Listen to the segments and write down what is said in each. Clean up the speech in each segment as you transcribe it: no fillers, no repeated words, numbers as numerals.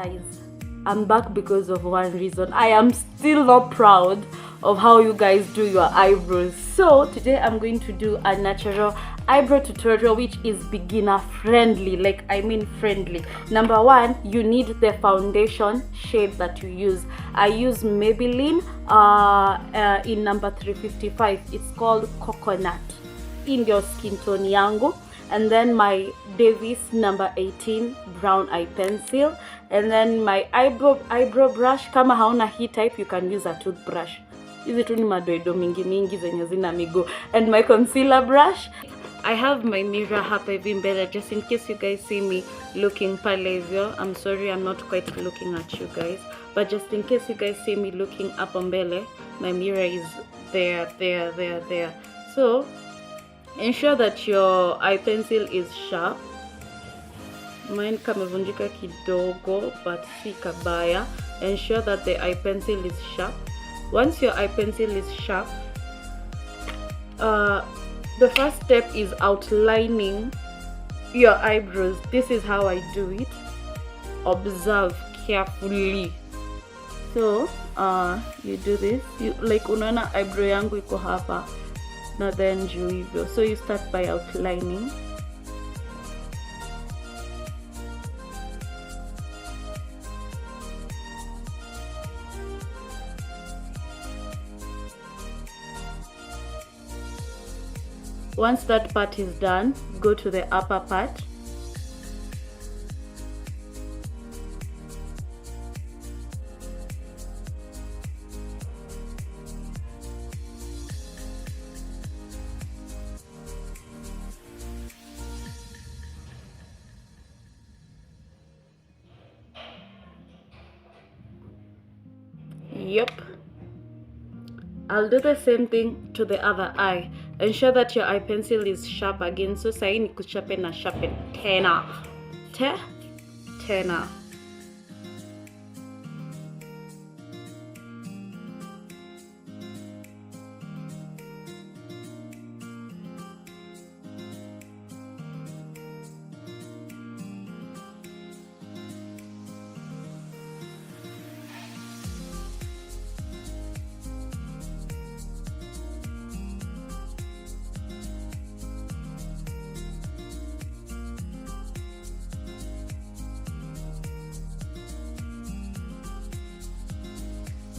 Guys, I'm back because of one reason. I am still not proud of how you guys do your eyebrows. So today I'm going to do a natural eyebrow tutorial which is beginner friendly. Like, I mean friendly. Number one, you need the foundation shade that you use. I use Maybelline in number 355. It's called Coconut. In your skin tone yangu. And then my Davis number 18 brown eye pencil, and then my eyebrow brush. Kama hauna hii type, you can use a toothbrush. Hizi tu ni madoido mingi zenye zina miguu. And my concealer brush. I have my mirror hapa hivi mbele just in case you guys see me looking pale hivyo. I'm sorry, I'm not quite looking at you guys, but just in case you guys see me looking up mbele, my mirror is there. So ensure that your eye pencil is sharp. Mine kamevunjika kidogo, but si kabaya. Ensure that the eye pencil is sharp. Once your eye pencil is sharp, the first step is outlining your eyebrows. This is how I do it. Observe carefully. So you do this. You like unaona eyebrow yangu iko hapa. Na then juu hivyo. So you start by outlining. Once that part is done, go to the upper part. Yep. I'll do the same thing to the other eye. Ensure that your eye pencil is sharp again. So sahi ni kusharpen na sharpen tena. Tena.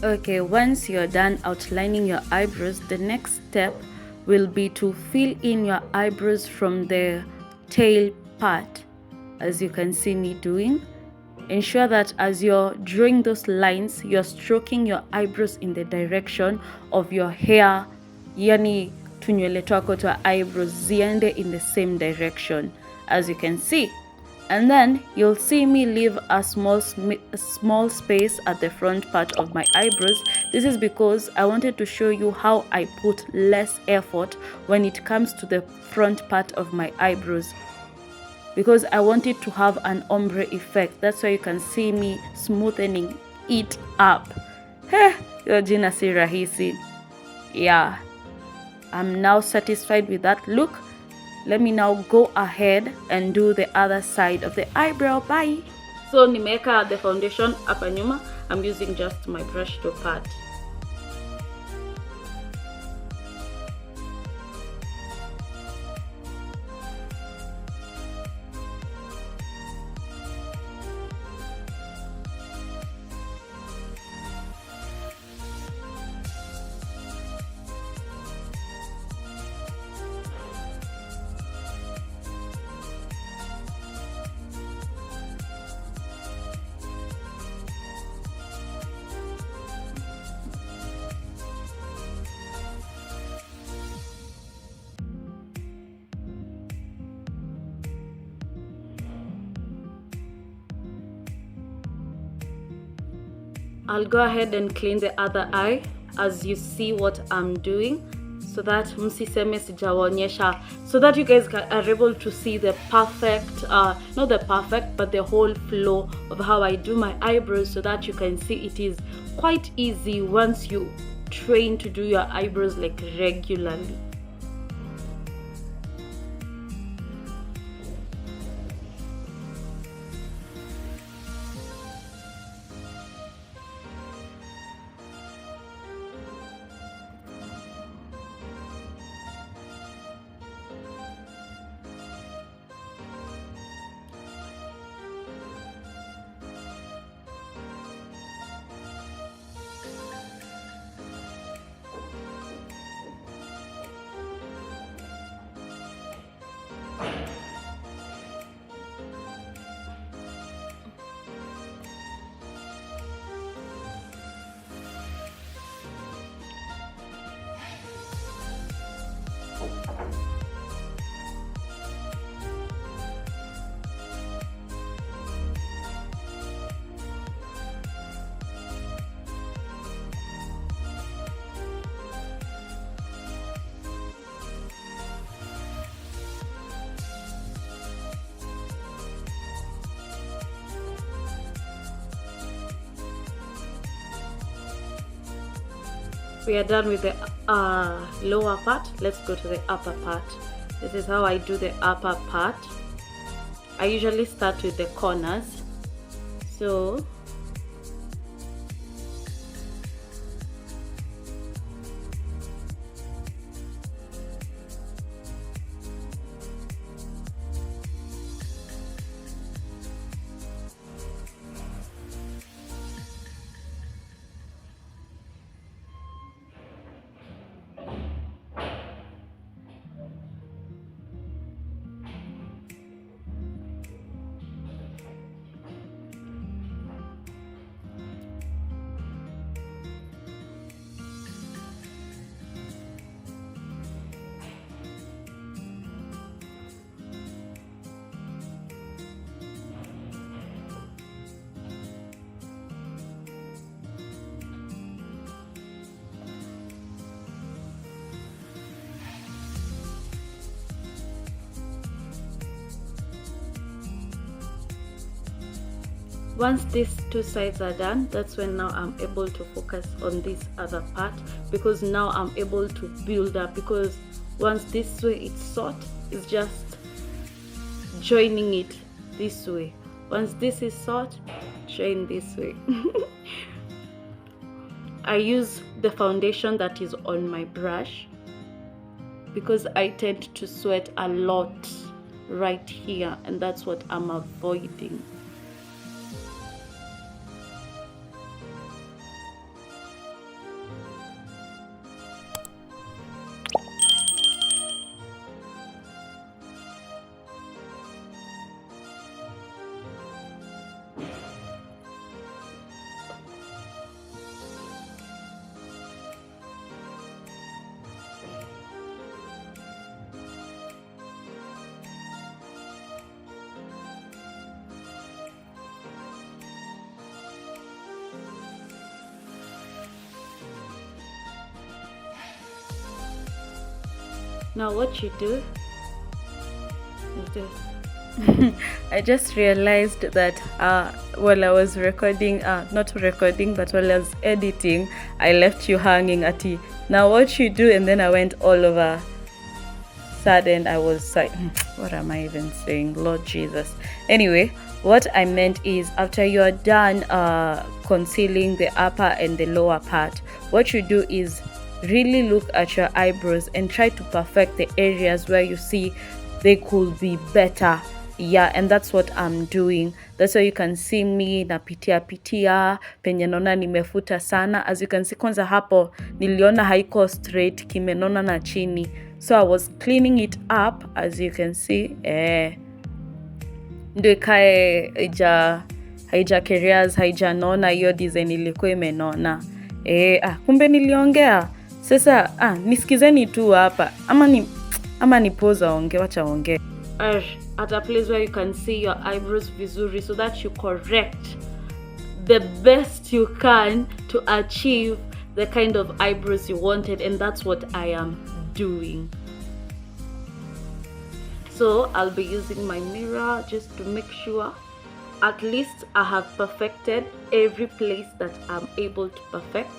Okay, once you're done outlining your eyebrows, the next step will be to fill in your eyebrows from the tail part, as you can see me doing. Ensure that as you're drawing those lines, you're stroking your eyebrows in the direction of your hair, yani tunywele twako twa eyebrows ziende in the same direction, as you can see. And then you'll see me leave a small space at the front part of my eyebrows. This is because I wanted to show you how I put less effort when it comes to the front part of my eyebrows, because I want it to have an ombre effect. That's why you can see me smoothening it up. Yo jina si rahisi. Yeah, I'm now satisfied with that look. Let me now go ahead and do the other side of the eyebrow. Bye. So nimeweka the foundation hapa nyuma. I'm using just my brush to pat. I'll go ahead and clean the other eye as you see what I'm doing, so that msiseme sijawaonyesha, so that you guys are able to see the perfect, not the perfect, but the whole flow of how I do my eyebrows, so that you can see it is quite easy once you train to do your eyebrows like regularly. We are done with the lower part. Let's go to the upper part. This is how I do the upper part. I usually start with the corners. So once these two sides are done, that's when now I'm able to focus on this other part, because now I'm able to build up, because once this way it's short, it's just joining it this way. Once this is short, join this way. I use the foundation that is on my brush because I tend to sweat a lot right here, and that's what I'm avoiding. Now what you do is this. I just realized that while I was recording, not recording, but while I was editing, I left you hanging at it. Now what you do, and then I went all over. Sudden, I was like, what am I even saying? Lord Jesus. Anyway, what I meant is after you are done concealing the upper and the lower part, what you do is really look at your eyebrows and try to perfect the areas where you see they could be better. Yeah, and that's what I'm doing. That's why you can see me napitia penye naona nimefuta sana. As you can see, kwanza hapo niliona haiko straight, kimenona na chini, so I was cleaning it up. As you can see, ndio ikae haija careers haijanona, hiyo design ilikuwa imenona. Kumbe niliongea. Sasa nisikizeni tu hapa, ama ni poza onge, wacha onge. At a place where you can see your eyebrows vizuri, so that you correct the best you can to achieve the kind of eyebrows you wanted, and that's what I am doing. So I'll be using my mirror just to make sure at least I have perfected every place that I'm able to perfect.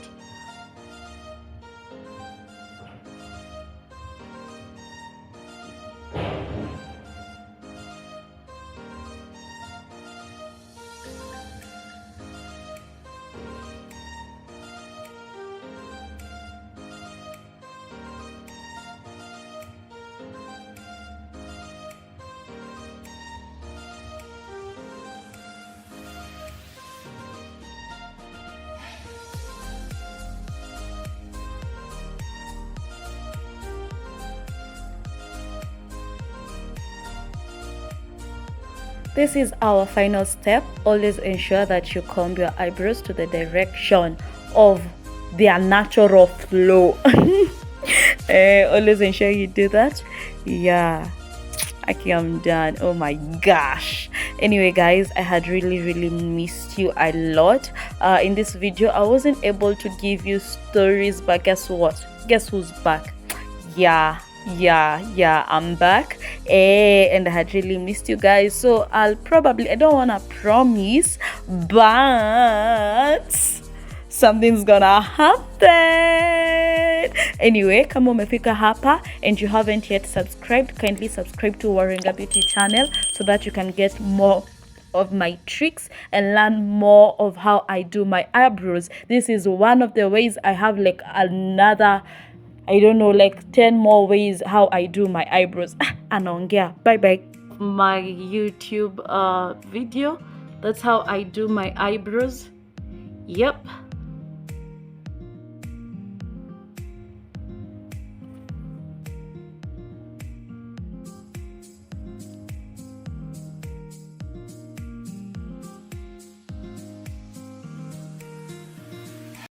This is our final step. Always ensure that you comb your eyebrows to the direction of their natural flow. Always ensure you do that. Yeah, okay, I'm done. Oh my gosh. Anyway guys, I had really missed you a lot. In this video I wasn't able to give you stories, but guess what? Guess who's back? Yeah, I'm back. And I had really missed you guys, so I don't want to promise, but something's gonna happen. Anyway, kama umefika hapa and you haven't yet subscribed, kindly subscribe to Waringa Beauty channel so that you can get more of my tricks and learn more of how I do my eyebrows. This is one of the ways. I have like another, I don't know, like 10 more ways how I do my eyebrows. Anaongea. Bye bye. My YouTube video. That's how I do my eyebrows. Yep.